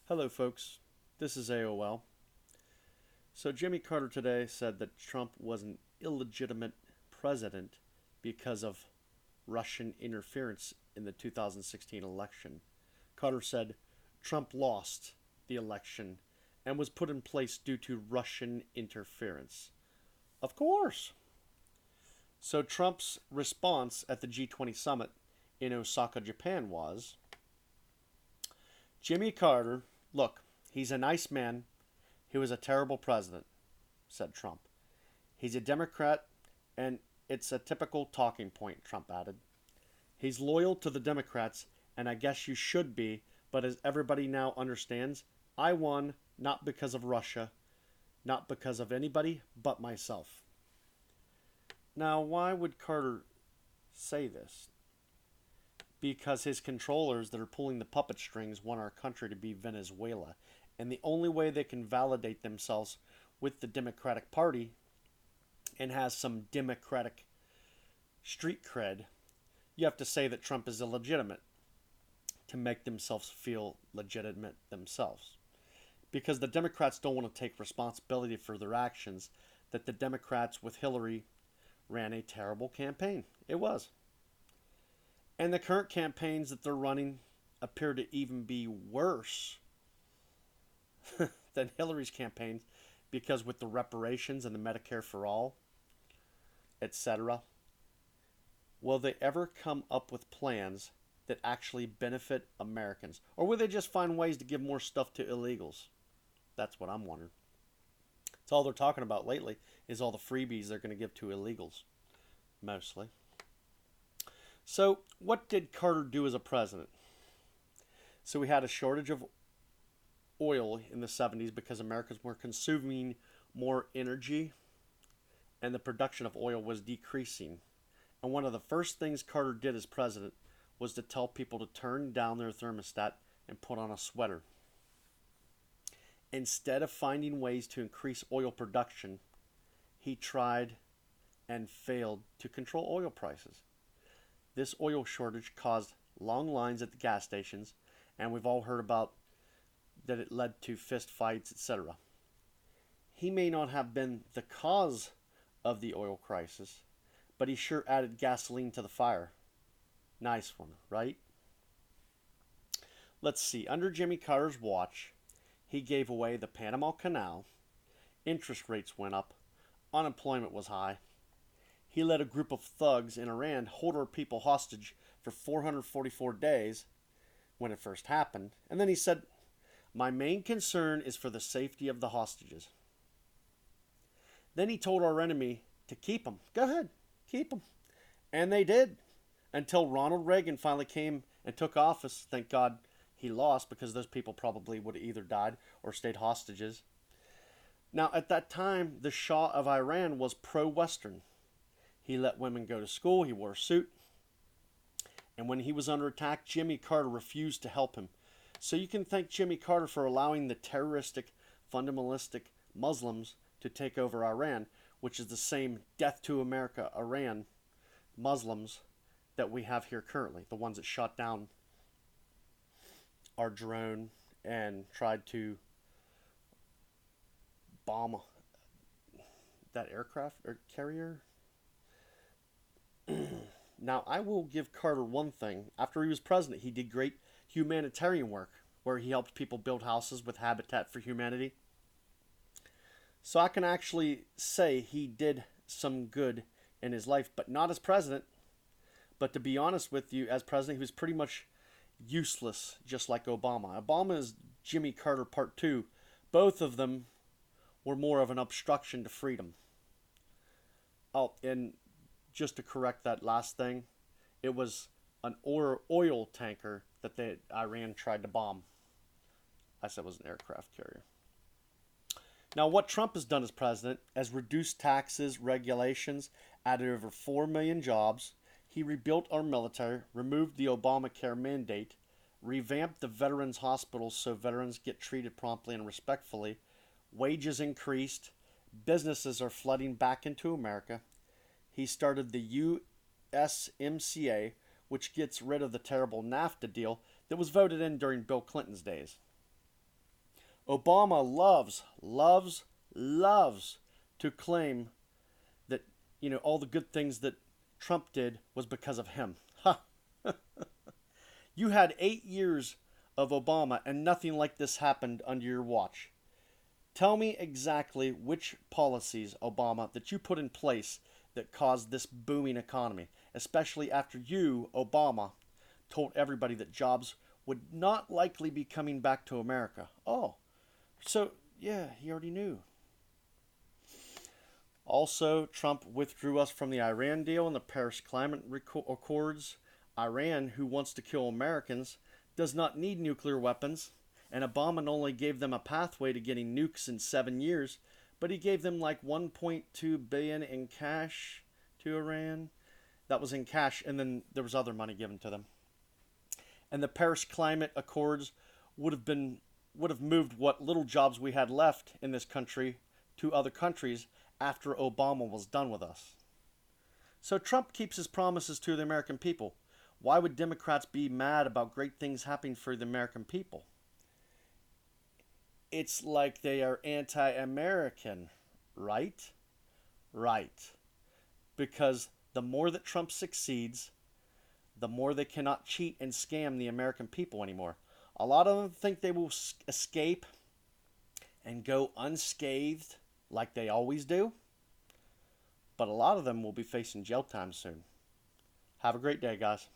Hello, folks. This is AOL. So, Jimmy Carter today said that Trump was an illegitimate president because of Russian interference in the 2016 election. Carter said Trump lost the election and was put in place due to Russian interference. Of course. So, Trump's response at the G20 summit in Osaka, Japan was Jimmy Carter, look, he's a nice man. He was a terrible president, said Trump. He's a Democrat, and it's a typical talking point, Trump added. He's loyal to the Democrats, and I guess you should be, but as everybody now understands, I won not because of Russia, not because of anybody but myself. Now, why would Carter say this? Because his controllers that are pulling the puppet strings want our country to be Venezuela. And the only way they can validate themselves with the Democratic Party and has some Democratic street cred, you have to say that Trump is illegitimate to make themselves feel legitimate themselves. Because the Democrats don't want to take responsibility for their actions, that the Democrats with Hillary ran a terrible campaign. It was. And the current campaigns that they're running appear to even be worse than Hillary's campaigns, because with the reparations and the Medicare for all, etc., will they ever come up with plans that actually benefit Americans? Or will they just find ways to give more stuff to illegals? That's what I'm wondering. It's all they're talking about lately is all the freebies they're going to give to illegals, mostly. So, what did Carter do as a president? So we had a shortage of oil in the 70s because Americans were consuming more energy and the production of oil was decreasing. And one of the first things Carter did as president was to tell people to turn down their thermostat and put on a sweater. Instead of finding ways to increase oil production, he tried and failed to control oil prices. This oil shortage caused long lines at the gas stations, and we've all heard about that it led to fist fights, etc. He may not have been the cause of the oil crisis, but he sure added gasoline to the fire. Nice one, right? Let's see. Under Jimmy Carter's watch, he gave away the Panama Canal, interest rates went up, unemployment was high. He let a group of thugs in Iran hold our people hostage for 444 days when it first happened. And then he said, my main concern is for the safety of the hostages. Then he told our enemy to keep them. Go ahead, keep them. And they did. Until Ronald Reagan finally came and took office. Thank God he lost, because those people probably would have either died or stayed hostages. Now, at that time, the Shah of Iran was pro-Western. He let women go to school. He wore a suit. And when he was under attack, Jimmy Carter refused to help him. So you can thank Jimmy Carter for allowing the terroristic, fundamentalistic Muslims to take over Iran, which is the same death to America, Iran Muslims that we have here currently. The ones that shot down our drone and tried to bomb that aircraft or carrier. Now, I will give Carter one thing. After he was president, he did great humanitarian work where he helped people build houses with Habitat for Humanity. So I can actually say he did some good in his life, but not as president. But to be honest with you, as president, he was pretty much useless, just like Obama. Obama is Jimmy Carter Part 2. Both of them were more of an obstruction to freedom. Oh, and just to correct that last thing, it was an oil tanker that Iran tried to bomb. I said it was an aircraft carrier. Now, what Trump has done as president has reduced taxes, regulations, added over 4 million jobs. He rebuilt our military, removed the Obamacare mandate, revamped the veterans hospitals so veterans get treated promptly and respectfully. Wages increased. Businesses are flooding back into America. He started the USMCA, which gets rid of the terrible NAFTA deal that was voted in during Bill Clinton's days. Obama loves to claim that, all the good things that Trump did was because of him. Ha! You had 8 years of Obama and nothing like this happened under your watch. Tell me exactly which policies, Obama, that you put in place that caused this booming economy, especially after you, Obama, told everybody that jobs would not likely be coming back to America. Oh, so yeah, he already knew. Also, Trump withdrew us from the Iran deal and the Paris Climate Accords. Iran, who wants to kill Americans, does not need nuclear weapons, and Obama not only gave them a pathway to getting nukes in 7 years, but he gave them like 1.2 billion in cash to Iran. That was in cash, and then there was other money given to them. And the Paris Climate Accords would have moved what little jobs we had left in this country to other countries after Obama was done with us. So Trump keeps his promises to the American people. Why would Democrats be mad about great things happening for the American people? It's like they are anti-American, right? Right. Because the more that Trump succeeds, the more they cannot cheat and scam the American people anymore. A lot of them think they will escape and go unscathed like they always do, but a lot of them will be facing jail time soon. Have a great day, guys.